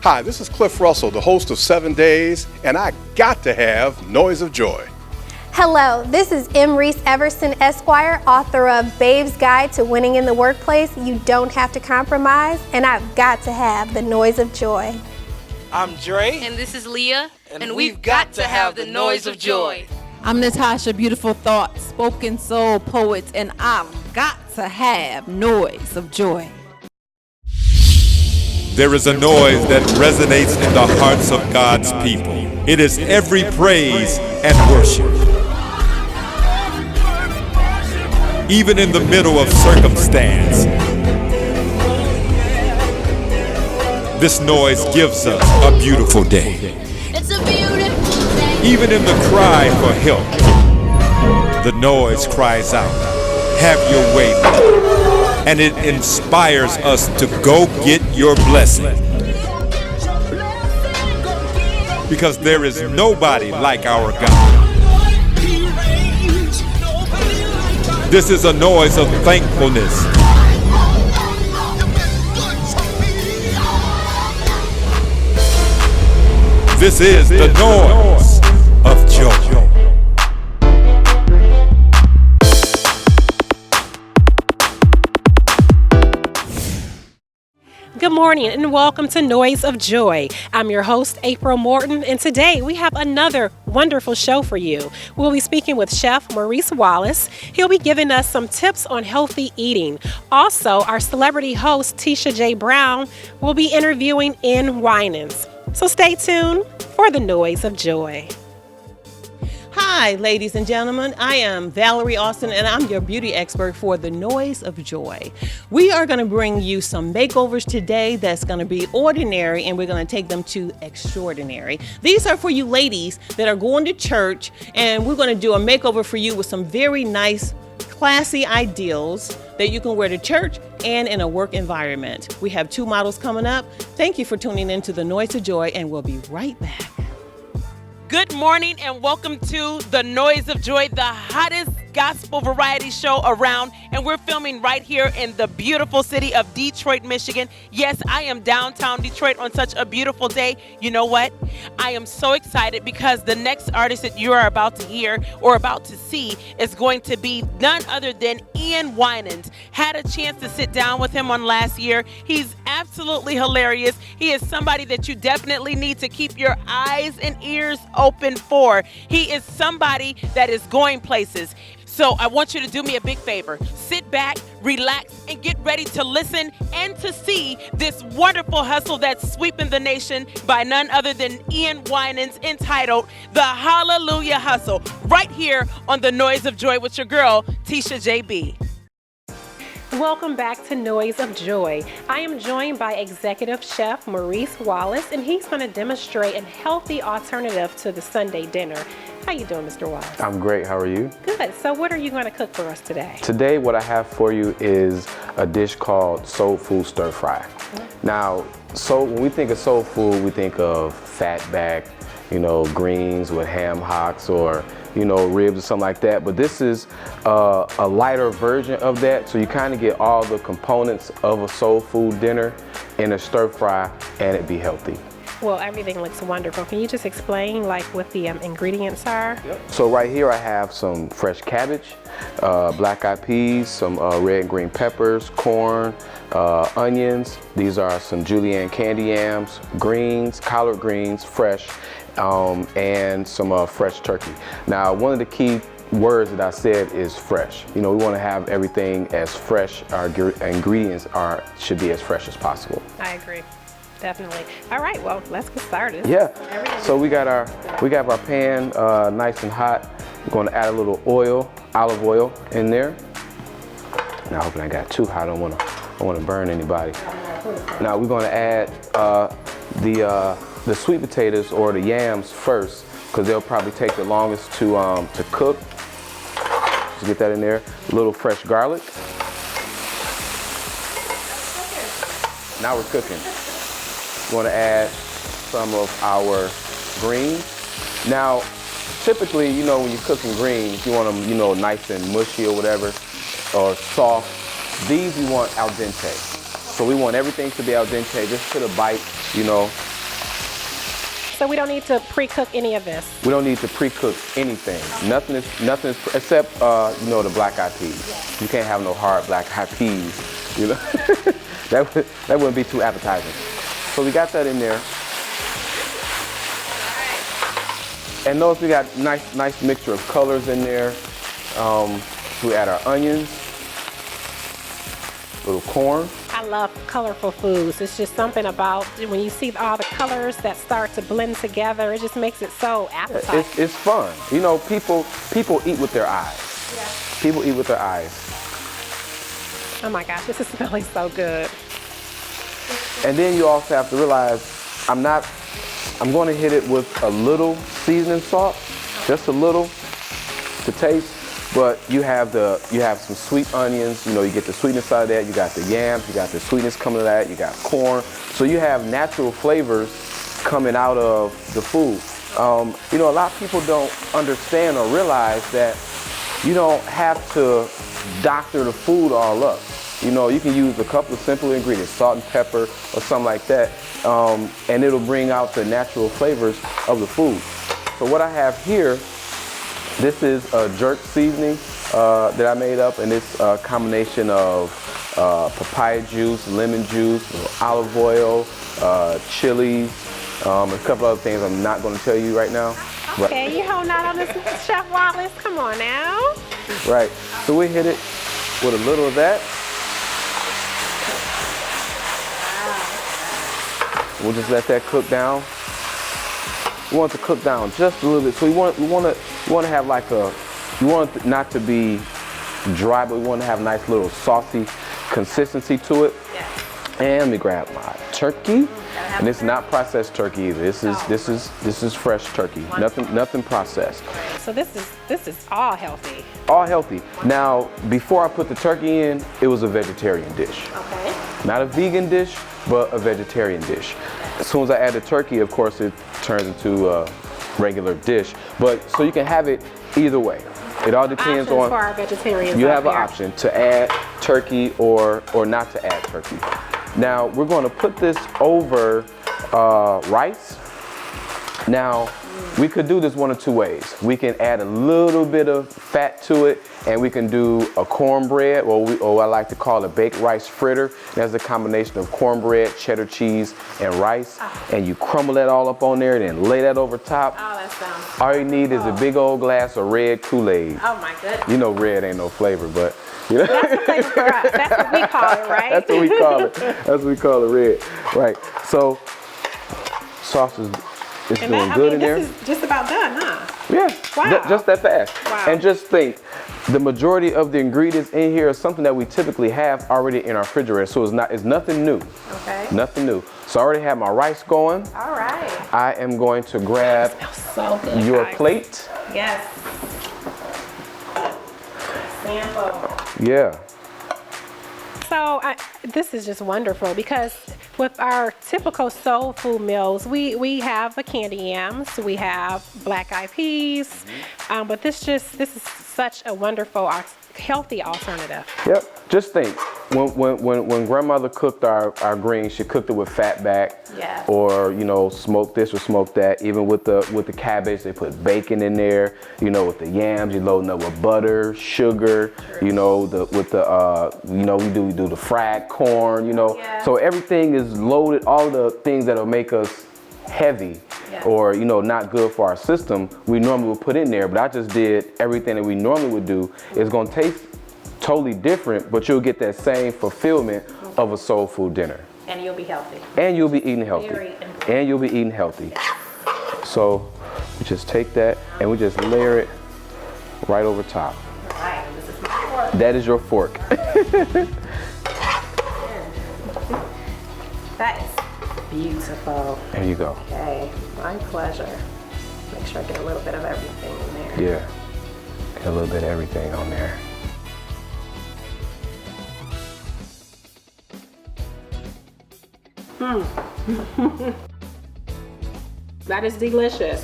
Hi, this is Cliff Russell, the host of 7 Days, and I got to have Noize of Joy. Hello, this is Maurice Everson, Esquire, author of Babe's Guide to Winning in the Workplace. You don't have to compromise, and I've got to have the Noize of Joy. I'm Dre. And this is Leah. And we've got to have the Noize of Joy. I'm Natasha, Beautiful Thoughts, spoken soul poet, and I've got to have Noize of Joy. There is a noise that resonates in the hearts of God's people. It is every praise and worship. Even in the middle of circumstance, this noise gives us a beautiful day. It's a beautiful day. Even in the cry for help, the noise cries out, "Have your way, Lord." And it inspires us to go get your blessing. Because there is nobody like our God. This is a noise of thankfulness. This is the noise of joy. Good morning and welcome to Noize of Joy. I'm your host, April Morton, and today we have another wonderful show for you. We'll be speaking with Chef Maurice Wallace. He'll be giving us some tips on healthy eating. Also, our celebrity host, Tisha J. Brown, will be interviewing Ian Winans. So stay tuned for the Noize of Joy. Hi, ladies and gentlemen. I am Valerie Austin, and I'm your beauty expert for the Noize of Joy. We are going to bring you some makeovers today that's going to be ordinary, and we're going to take them to extraordinary. These are for you ladies that are going to church, and we're going to do a makeover for you with some very nice, classy ideals that you can wear to church and in a work environment. We have 2 models coming up. Thank you for tuning in to the Noize of Joy, and we'll be right back. Good morning and welcome to the Noize of Joy, the hottest gospel variety show around, and we're filming right here in the beautiful city of Detroit, Michigan. Yes, I am downtown Detroit on such a beautiful day. You know what? I am so excited because the next artist that you are about to hear or about to see is going to be none other than Ian Winans. Had a chance to sit down with him on last year. He's absolutely hilarious. He is somebody that you definitely need to keep your eyes and ears open for. He is somebody that is going places. So I want you to do me a big favor. Sit back, relax, and get ready to listen and to see this wonderful hustle that's sweeping the nation by none other than Ian Winans, entitled The Hallelujah Hustle, right here on the Noize of Joy with your girl, Tisha JB. Welcome back to Noize of Joy. I am joined by Executive Chef Maurice Wallace, and he's going to demonstrate a healthy alternative to the Sunday dinner. How you doing, Mr. Wallace? I'm great. How are you? Good. So what are you going to cook for us today? Today, what I have for you is a dish called soul food stir fry. Now, when we think of soul food, we think of fatback, greens with ham hocks or ribs or something like that. But this is a lighter version of that. So you kind of get all the components of a soul food dinner in a stir fry, and it be healthy. Well, everything looks wonderful. Can you just explain what the ingredients are? Yep. So right here I have some fresh cabbage, black-eyed peas, some red and green peppers, corn, onions. These are some julienne candy yams, greens, collard greens, fresh, and some fresh turkey. Now, one of the key words that I said is fresh. We want to have everything as fresh. Our ingredients should be as fresh as possible. I agree. Definitely. All right, well, let's get started. Yeah. So we got our pan nice and hot. We're going to add a little oil, olive oil in there. Now, hoping I got too hot. I don't want to burn anybody. Now we're going to add the sweet potatoes or the yams first, because they'll probably take the longest to cook. Just get that in there. A little fresh garlic. Now we're cooking. We're going to add some of our greens. Now, typically, when you're cooking greens, you want them, nice and mushy or whatever, or soft. These we want al dente. So we want everything to be al dente, just to the bite, so we don't need to pre-cook any of this. We don't need to pre-cook anything. Nothing is except you know, the black eyed peas. You can't have no hard black eyed peas. You know, that wouldn't be too appetizing. So we got that in there. And notice we got nice mixture of colors in there. We add our onions, little corn. I love colorful foods. It's just something about when you see all the colors that start to blend together, it just makes it so appetizing. It's fun. You know, people eat with their eyes. Yeah. People eat with their eyes. Oh my gosh, this is smelling so good. And then you also have to realize I'm going to hit it with a little seasoning salt, just a little to taste. But you have some sweet onions. You know, you get the sweetness out of that. You got the yams. You got the sweetness coming out of that. You got corn. So you have natural flavors coming out of the food. You know, a lot of people don't understand or realize that you don't have to doctor the food all up. You know, you can use a couple of simple ingredients, salt and pepper or something like that, and it'll bring out the natural flavors of the food. So what I have here, this is a jerk seasoning that I made up, and it's a combination of papaya juice, lemon juice, olive oil, chilies, a couple other things I'm not going to tell you right now. Okay, you holding out on this, Chef Wallace? Come on now. Right, so we hit it with a little of that. We'll just let that cook down. We want it to cook down just a little bit. So we want to have like you want it not to be dry, but we want to have a nice little saucy consistency to it. Yeah. And let me grab my turkey. And it's not processed turkey either. This is fresh turkey. Nothing processed. So this is all healthy. All healthy. Now, before I put the turkey in, it was a vegetarian dish. Okay. Not a vegan dish, but a vegetarian dish. As soon as I add the turkey, of course, it turns into a regular dish. But so you can have it either way. It all depends on. For our vegetarians. You have an option to add turkey or not to add turkey. Now we're going to put this over rice. Now we could do this one of two ways. We can add a little bit of fat to it, and we can do a cornbread, or I like to call it baked rice fritter. That's a combination of cornbread, cheddar cheese, and rice. And you crumble that all up on there, then lay that over top. Oh, that sounds. All you need is a big old glass of red Kool-Aid. Oh my goodness. You know, red ain't no flavor, but you know. That's the flavor for us. That's what we call it, right? That's what we call it. That's what we call it, red. Right. So, sauce is doing good in there. This is just about done, huh? Yeah. Wow. Just that fast. Wow. And just think, the majority of the ingredients in here is something that we typically have already in our refrigerator. So it's nothing new. Okay. Nothing new. So I already have my rice going. All right. I am going to grab so good, your guys. plate. Yes. Sample. Yeah. So this is just wonderful because with our typical soul food meals, we have the candy yams, we have black eyed peas, but this is such a wonderful, healthy alternative. Yep. Just think, when grandmother cooked our greens, she cooked it with fat back, yes. or smoked this or smoked that. Even with the cabbage, they put bacon in there. With the yams, you're loading up with butter, sugar. We do the fried corn. Yes. So everything is loaded. All the things that'll make us heavy, yes. or not good for our system, we normally would put in there. But I just did everything that we normally would do. It's gonna taste totally different, but you'll get that same fulfillment of a soul food dinner. And you'll be healthy. And you'll be eating healthy. And you'll be eating healthy. Yes. So we just take that and we just layer it right over top. All right, this is my fork. That is your fork. That is beautiful. There you go. Okay, my pleasure. Make sure I get a little bit of everything in there. Yeah, get a little bit of everything on there. That is delicious.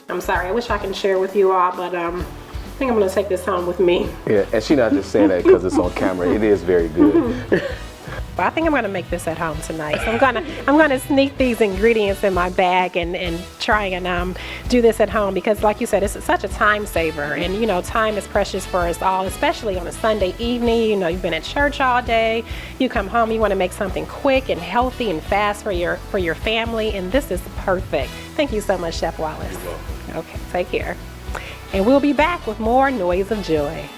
I'm sorry, I wish I can share with you all, but I think I'm gonna take this home with me. Yeah, and she's not just saying that because it's on camera. It is very good. but I think I'm gonna make this at home tonight. So I'm gonna sneak these ingredients in my bag and try and do this at home, because like you said, it's such a time saver, and you know, time is precious for us all, especially on a Sunday evening. You know, you've been at church all day, you come home, you want to make something quick and healthy and fast for your family, and this is perfect. Thank you so much, Chef Wallace. You're welcome. Okay, take care. And we'll be back with more Noize of Joy.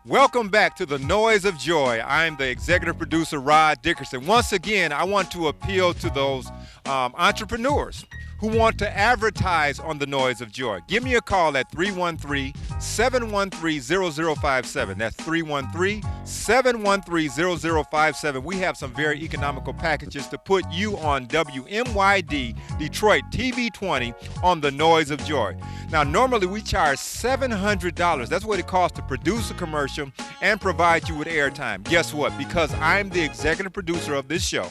Welcome back to the Noize of Joy. I'm the executive producer, Rod Dickerson. Once again, I want to appeal to those entrepreneurs who want to advertise on the Noize of Joy. Give me a call at 313-713-0057. That's 313-713-0057. We have some very economical packages to put you on WMYD Detroit TV 20 on the Noize of Joy. Now, normally we charge $700. That's what it costs to produce a commercial and provide you with airtime. Guess what? Because I'm the executive producer of this show,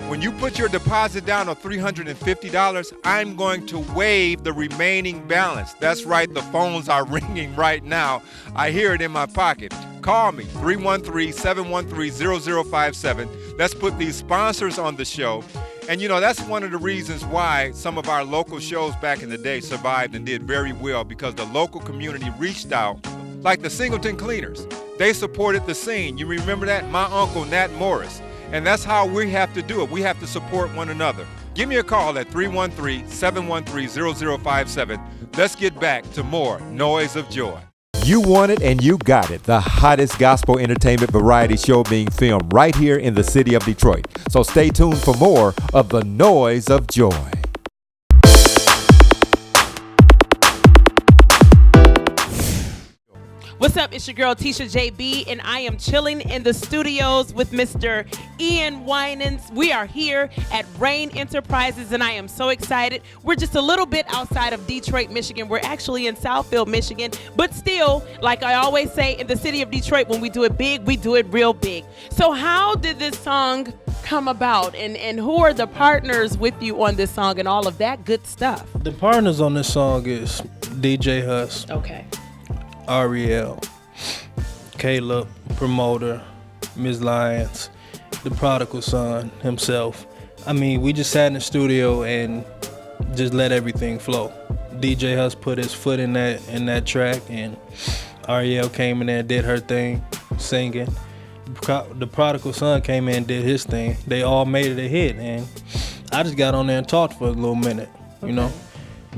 when you put your deposit down of $350, I'm going to waive the remaining balance. That's right, the phones are ringing right now. I hear it in my pocket. Call me, 313-713-0057. Let's put these sponsors on the show. And you know, that's one of the reasons why some of our local shows back in the day survived and did very well, because the local community reached out, like the Singleton Cleaners. They supported the scene. You remember that? My uncle, Nat Maurice. And that's how we have to do it. We have to support one another. Give me a call at 313-713-0057. Let's get back to more Noize of Joy. You want it and you got it. The hottest gospel entertainment variety show being filmed right here in the city of Detroit. So stay tuned for more of the Noize of Joy. What's up? It's your girl Tisha JB, and I am chilling in the studios with Mr. Ian Winans. We are here at Rain Enterprises, and I am so excited. We're just a little bit outside of Detroit, Michigan. We're actually in Southfield, Michigan, but still, like I always say, in the city of Detroit, when we do it big, we do it real big. So how did this song come about, and who are the partners with you on this song and all of that good stuff? The partners on this song is DJ Huss. Okay. Ariel, Caleb, promoter, Ms. Lyons, the prodigal son himself. I mean, we just sat in the studio and just let everything flow. DJ Huss put his foot in that track, and Ariel came in there and did her thing, singing. The prodigal son came in and did his thing. They all made it a hit, and I just got on there and talked for a little minute, you know.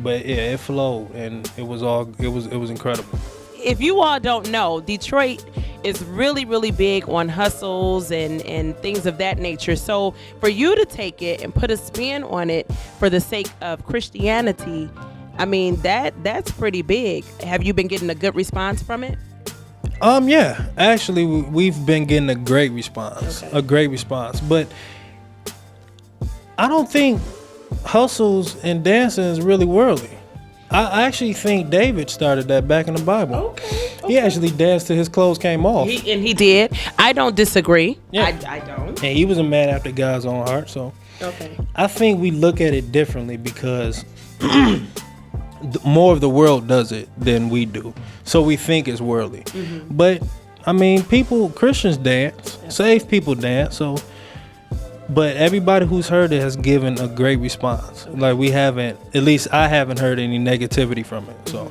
But yeah, it flowed, and it was incredible. If you all don't know, Detroit is really, really big on hustles and things of that nature. So for you to take it and put a spin on it for the sake of Christianity, I mean, that's pretty big. Have you been getting a good response from it? Yeah, actually, we've been getting a great response, But I don't think hustles and dancing is really worldly. I actually think David started that back in the Bible. Okay. He actually danced till his clothes came off. He did. I don't disagree. Yeah. I don't. And he was a man after God's own heart. So Okay. I think we look at it differently because more of the world does it than we do. So we think it's worldly. Mm-hmm. But, I mean, Christians dance. Yeah. Saved people dance. So... But everybody who's heard it has given a great response. Like at least I haven't heard any negativity from it. So.